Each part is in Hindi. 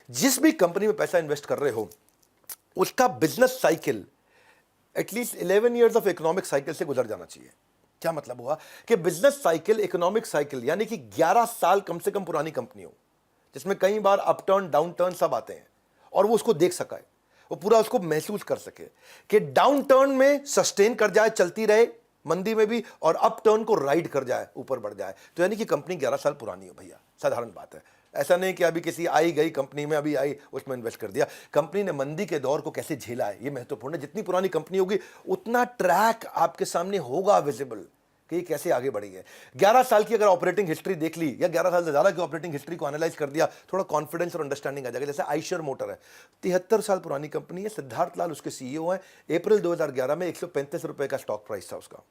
जिस भी कंपनी में पैसा इन्वेस्ट कर रहे हो उसका business cycle at least 11 years of economic cycle से गुजर जाना चाहिए। क्या मतलब हुआ कि बिजनेस साइकिल, इकोनॉमिक साइकिल, यानी कि 11 साल कम से कम पुरानी कंपनी हो, जिसमें कई बार अप टर्न डाउन टर्न सब आते हैं और वो उसको देख सका है, वो पूरा उसको महसूस कर सके कि डाउन टर्न में सस्टेन कर जाए, चलती रहे मंदी में भी, और अप टर्न को राइड कर जाए, ऊपर बढ़ जाए। तो यानी कि कंपनी 11 साल पुरानी हो भैया, साधारण बात है। ऐसा नहीं कि अभी किसी आई गई कंपनी में अभी आई उसमें इन्वेस्ट कर दिया। कंपनी ने मंदी के दौर को कैसे झेला है, ये महत्वपूर्ण है। जितनी पुरानी कंपनी होगी उतना ट्रैक आपके सामने होगा विजिबल कि ये कैसे आगे बढ़ी है। 11 साल की अगर ऑपरेटिंग हिस्ट्री देख ली, या 11 साल से ज़्यादा की ऑपरेटिंग हिस्ट्री को एनालाइज कर दिया, थोड़ा कॉन्फिडेंस और अंडरस्टैंडिंग आ जाएगा। जैसे आइशर मोटर है, 73 साल पुरानी कंपनी है, सिद्धार्थ लाल उसके सीईओ हैं। अप्रैल 2011 में 135 रुपए का स्टॉक प्राइस था उसका,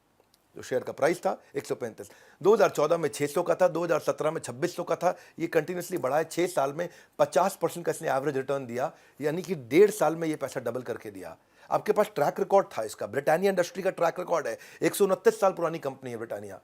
जो शेयर का प्राइस था 135। 2014 में 600 का था, 2017 में 2600 का था। ये कंटिन्यूसली बढ़ा है। 6 साल में 50% का इसने एवरेज रिटर्न दिया, यानी कि 1.5 साल में ये पैसा डबल करके दिया। आपके पास ट्रैक रिकॉर्ड था इसका। ब्रिटानिया इंडस्ट्री का ट्रैक रिकॉर्ड है, 129 साल पुरानी कंपनी है ब्रिटानिया,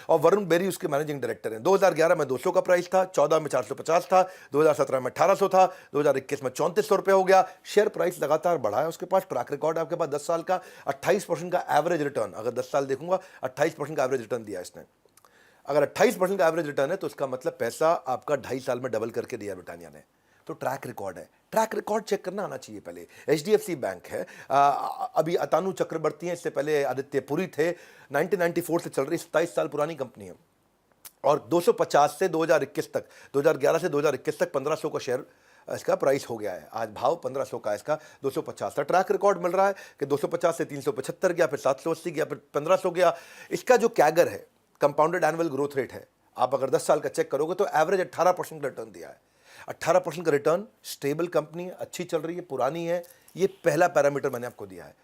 और वरुण बेरी उसके मैनेजिंग डायरेक्टर हैं। 2011 में 200 का प्राइस था, 14 में 450 था, 2017 में 1800 था, 2021 में 3400 रुपये हो गया। शेयर प्राइस लगातार बढ़ा है। उसके पास ट्रैक रिकॉर्ड है आपके पास 10 साल का, 28% का एवरेज रिटर्न। अगर 10 साल देखूंगा 28% का एवरेज रिटर्न दिया इसने। अगर 28% का एवरेज रिटर्न है तो इसका मतलब पैसा आपका 2.5 साल में डबल करके दिया ब्रिटानिया ने। तो ट्रैक रिकॉर्ड है, ट्रैक रिकॉर्ड चेक करना आना चाहिए पहले। एचडीएफसी बैंक है, अभी अतानु चक्रवर्ती हैं, इससे पहले आदित्य पुरी थे। 1994 से चल रही 27 साल पुरानी कंपनी है, और 250 से 2021 तक, 2011 से 2021 तक 1500 का शेयर इसका प्राइस हो गया है। आज भाव 1500 का, इसका 250 का ट्रैक रिकॉर्ड मिल रहा है कि 250 से 375 गया, फिर 780 गया, फिर 1500 गया। इसका जो कैगर है, कंपाउंडेड एनुअल ग्रोथ रेट है, आप अगर 10 साल का चेक करोगे तो एवरेज 18% का रिटर्न दिया है। 18% का रिटर्न, स्टेबल कंपनी है, अच्छी चल रही है, पुरानी है। ये पहला पैरामीटर मैंने आपको दिया है।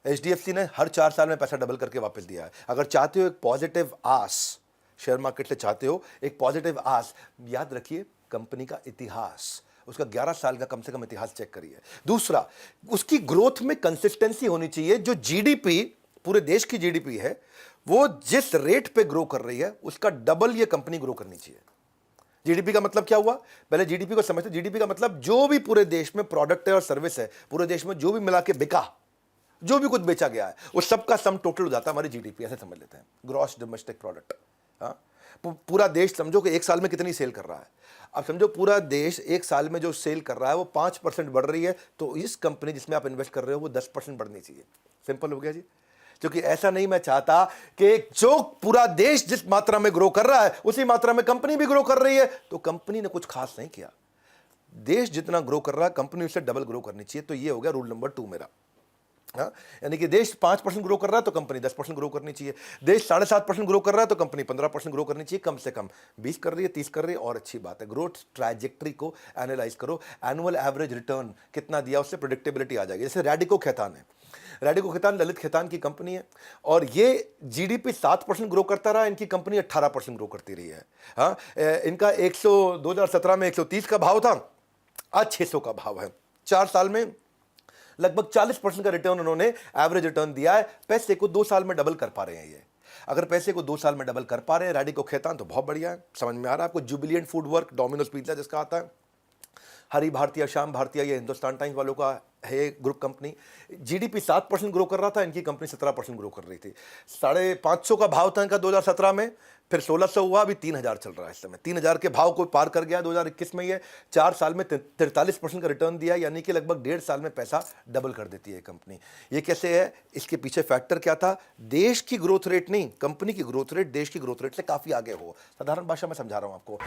एचडीएफसी ने हर 4 साल में पैसा डबल करके वापस दिया है। अगर चाहते हो एक पॉजिटिव आस, शेयर मार्केट से चाहते हो एक पॉजिटिव आस, याद रखिए कंपनी का इतिहास, उसका 11 साल का कम से कम इतिहास चेक करिए। दूसरा, उसकी ग्रोथ में कंसिस्टेंसी होनी चाहिए। जो जीडीपी, पूरे देश की जीडीपी है, वो जिस रेट पे ग्रो कर रही है उसका डबल ये कंपनी ग्रो करनी चाहिए। जीडीपी का मतलब क्या हुआ, पहले जीडीपी को समझते। जीडीपी का मतलब जो भी पूरे देश में प्रोडक्ट है और सर्विस है, पूरे देश में जो भी मिला के बिका, जो भी कुछ बेचा गया है, उस सबका सम टोटल हो जाता है हमारी जीडीपी। ऐसे समझ लेते हैं, ग्रॉस डोमेस्टिक प्रोडक्ट। हाँ, पूरा देश समझो कि एक साल में कितनी सेल कर रहा है। अब समझो पूरा देश एक साल में जो सेल कर रहा है वो 5% बढ़ रही है, तो इस कंपनी जिसमें आप इन्वेस्ट कर रहे हो वो 10% बढ़नी चाहिए। सिंपल हो गया जी। क्योंकि ऐसा नहीं मैं चाहता कि जो पूरा देश जिस मात्रा में ग्रो कर रहा है उसी मात्रा में कंपनी भी ग्रो कर रही है, तो कंपनी ने कुछ खास नहीं किया। देश जितना ग्रो कर रहा है कंपनी उससे डबल ग्रो करनी चाहिए। तो ये हो गया रूल नंबर 2 मेरा। हाँ, यानी कि देश 5% ग्रो कर रहा है तो कंपनी 10% ग्रो करनी चाहिए। देश 7.5% ग्रो कर रहा है तो कंपनी 15% ग्रो करनी चाहिए। कम से कम 20 कर रही है, 30 कर रही है, और अच्छी बात है। ग्रोथ ट्रैजेक्टरी को एनालाइज करो, एनुअल एवरेज रिटर्न कितना दिया, उससे प्रेडिक्टेबिलिटी आ जाएगी। जैसे रैडिको खैतान है, रैडिको खैतान ललित खैतान की कंपनी है, और ये जीडीपी 7% ग्रो करता रहा, इनकी कंपनी 18% ग्रो करती रही है। हाँ, इनका 2017 में 130 का भाव था, आज 600 का भाव है। 4 साल में लगभग 40% का रिटर्न उन्होंने एवरेज रिटर्न दिया है। पैसे को 2 साल में डबल कर पा रहे हैं ये। अगर पैसे को 2 साल में डबल कर पा रहे हैं रैडिको खैतान, तो बहुत बढ़िया है। समझ में आ रहा है आपको। जुबिलिएंट फूड वर्क, डोमिनोज पिज्जा जिसका आता है, हरी भारतीय, श्याम भारतीय, ये हिंदुस्तान टाइम्स वालों का है ग्रुप कंपनी। जीडीपी 7% ग्रो कर रहा था, इनकी कंपनी 17% ग्रो कर रही थी। 550 का भाव था इनका 2017 में, फिर 1600 हुआ, अभी 3000 चल रहा है इस समय। 3000 के भाव को पार कर गया 2021 में। ये 4 साल में 43% का रिटर्न दिया, यानी कि लगभग 1.5 साल में पैसा डबल कर देती है कंपनी। ये कैसे है, इसके पीछे फैक्टर क्या था? देश की ग्रोथ रेट नहीं, कंपनी की ग्रोथ रेट देश की ग्रोथ रेट से काफी आगे हो। साधारण भाषा में समझा रहा हूं आपको।